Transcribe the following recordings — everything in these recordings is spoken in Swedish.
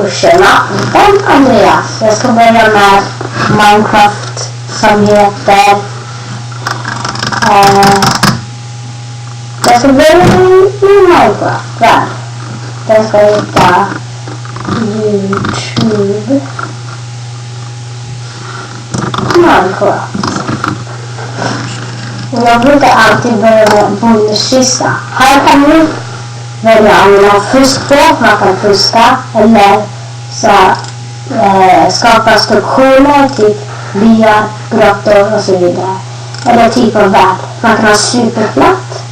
och tjena, Andreas. Jag ska börja med Minecraft som heter jag ska börja med Minecraft där. Jag ska hitta YouTube Minecraft. Och jag brukar alltid börja med bondeskista. Här kan ni välja om man har fusk på, man kan fuska eller så skapa strukturer, typ byar, grottor och så vidare. Eller typ av värld. Man kan ha superplatt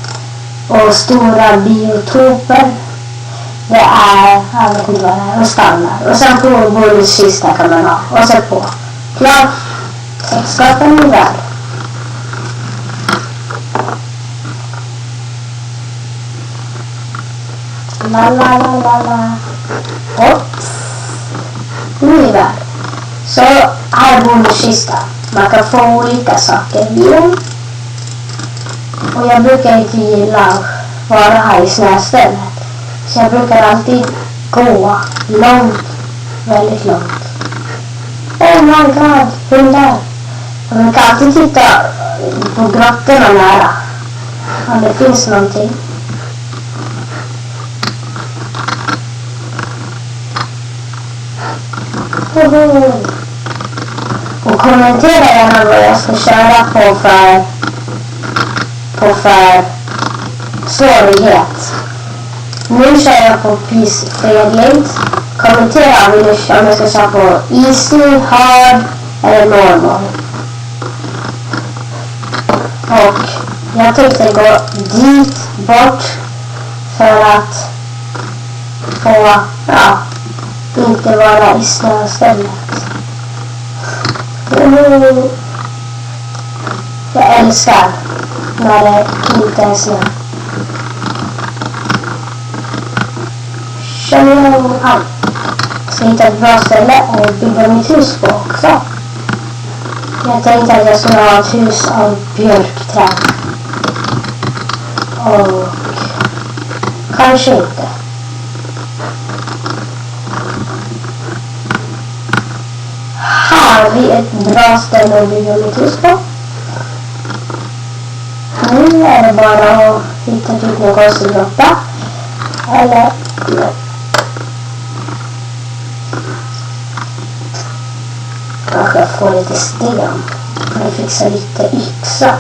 och stora biotoper. Det är, jag vet inte vad det är, och standard. Och sen på bondeskista kan man ha. Och så på. Klart, skapa en värld. Och ny värld. Så här bondeskista. Man kan få olika saker i den. Och jag brukar inte gilla att vara här i snöstället. Så jag brukar alltid gå långt, väldigt långt. Oh my god, hundar. Jag brukar alltid titta på grottorna nära. Om det finns någonting. Och kommentera gärna vad jag ska köra på för svårighet. Nu kör jag på fredligt. Kommentera om jag ska köra på easy, hard eller normal. Och jag tänkte gå dit bort för att få inte vara i snöstället. Jag älskar när det inte är snö. Jag ska hitta ett bra ställe och bygga mitt hus på också. Jag tänkte att jag skulle ha ett hus av björkträd. Och kanske inte. Har vi ett bra ställe att bygga mitt hus på. Nu är det bara att hitta typ någon konstig grotta. Eller kanske få lite sten. Kan jag fixa lite yxa.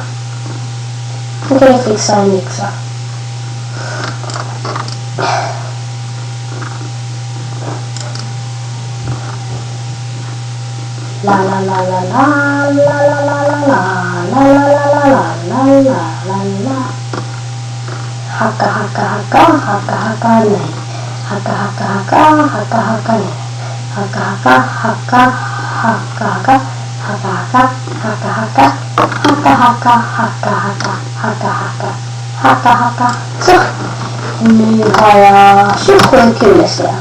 Nu kan jag fixa en yxa. La la la la la la la la la la la la la la la la la. Hacka hacka hacka hacka hacka nej. Hacka hacka hacka hacka hacka nej. Hacka hacka hacka hacka hacka hacka hacka hacka hacka hacka hacka hacka hacka hacka hacka hacka hacka. Så nu har jag 27 kulester.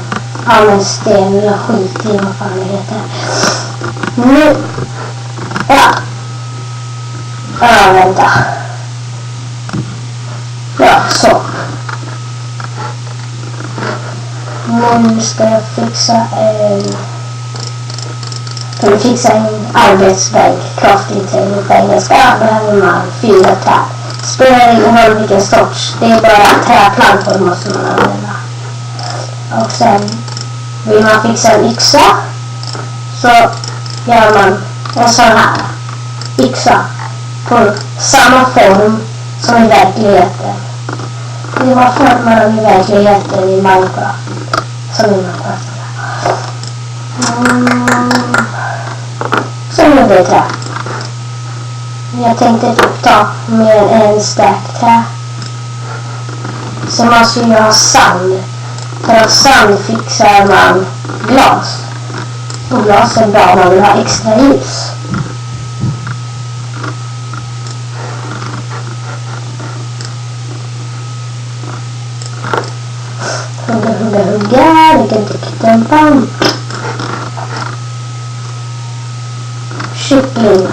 Ja men sten, jag skit i vad fan det heter. Nu vänta. Ja, så. Nu ska jag fixa en arbetsbänk, crafting table på engelska. Behöver man 4 träd. Spelar ingen roll vilken sorts. Det är bara träplantor måste man använda. Och sen vill man fixa en yxa så gör man en sån här yxa på samma form som i verkligheten. Det var formar i verkligheten i Minecraft. Som i Minecraft. Så nu blir det. Jag tänkte typ ta med en stack trä. Så man ska ju ha sand. För av sand fixar man glas. Och glas är bra om man vill ha extra ljus. Hugga, vilken dukten. Kycklingar.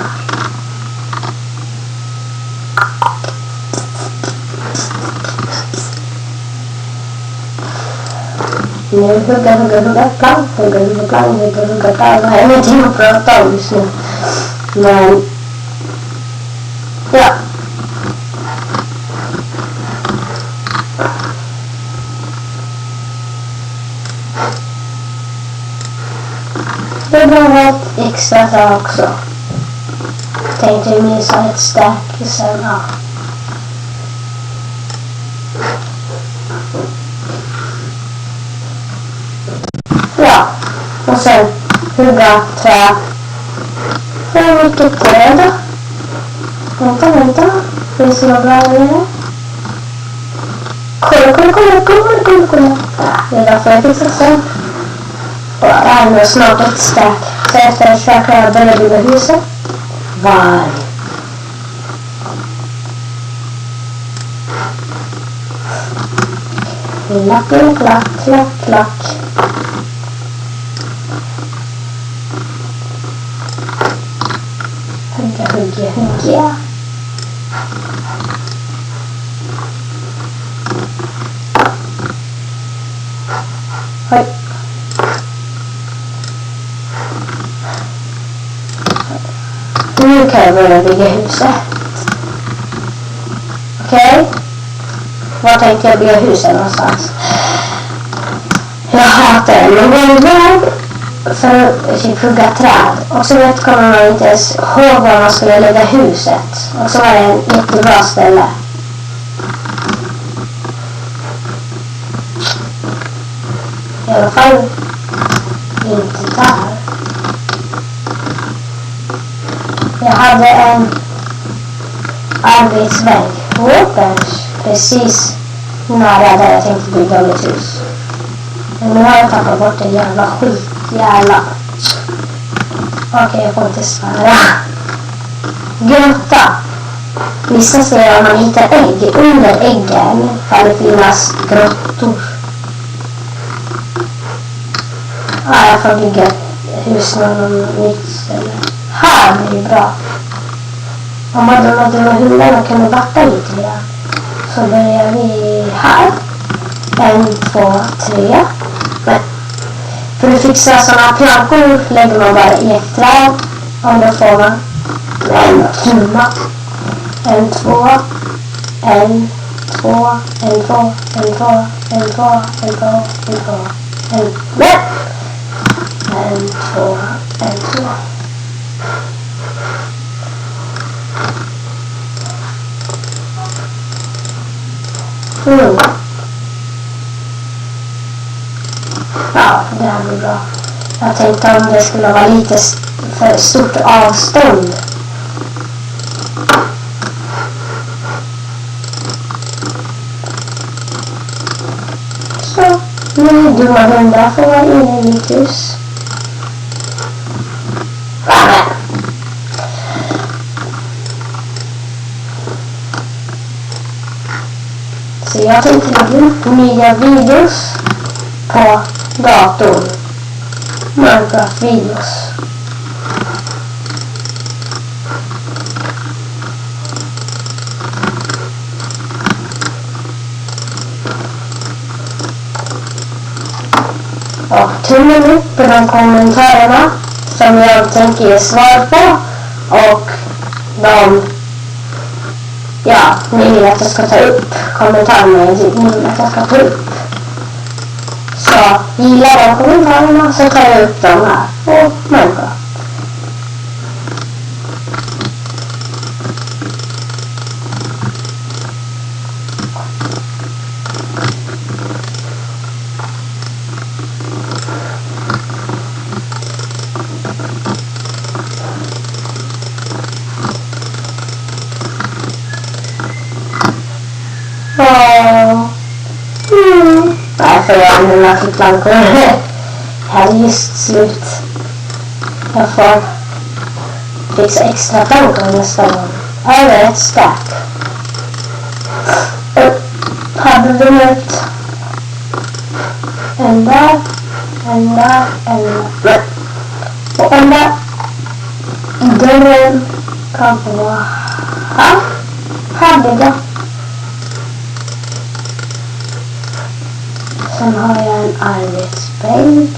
Nu nu. Hugga, plank, hugga, plank. Jag har ingenting att prata om just nu. Men, ja. Det var ett extra sak också. Tänkte missa ett stack sen, ja. Ja, och sen hugga trä. Hur mycket träd då? Vänta. Finns det några bra nere? Kolla. Ja, det är därför jag fixar sen. Och jag har nog snart ett stack. Så efter ett stack har jag börjat bygga huset. Varg. Klack. Hugga. Oj. Nu kan jag börja bygga huset. Okej. Var tänkte jag bygga huset någonstans? Jag hatar en väg för att hugga träd. Och så kommer man inte ens ihåg var man skulle lägga huset. Och så var det en jättebra ställe. I alla fall inte där. Jag hade en arbetsväg. Precis nära där jag tänkte bygga mitt hus. Men nu har jag tappat bort en jävla skit. Okej, jag får inte svära. Grotta. Vissa säger att man hittar ägg under äggen för det finns grottor. Ja, jag får bygga ett hus någon nytt ställe. Här blir det bra. Om man då hundarna kunde backa lite grann. Så börjar vi här. 1, 2, 3. Men för att fixa sådana plankor lägger man bara i ett träd. Och då får man en tumma. 1, 2. 1, 2. 1, 2. 1, 2. 1, 2. 1, 2. 1, 2. 1, 2. 1, 2. Ja, det här blir bra. Jag tänkte om det skulle vara lite för stort avstånd. Så, nu dumma hundar får vara inne i mitt hus. Så jag tänkte lägga upp nya videos på datorn. Minecraft-videos. Och tummen upp på de kommentarerna som jag tänker ge svar på. Och ni vill att jag ska ta upp kommentarerna. Ni vill att jag ska ta upp. Så gilla de kommentarerna så tar jag upp dem här på Minecraft. Därför jag använder till plankor. Här är just slut. Jag får fixa extra plankor nästa gång. Över ett stack. Hade vi mött en där. Och en där. Dörren kan vara här. Här blir det. Sen har jag en arbetsbänk,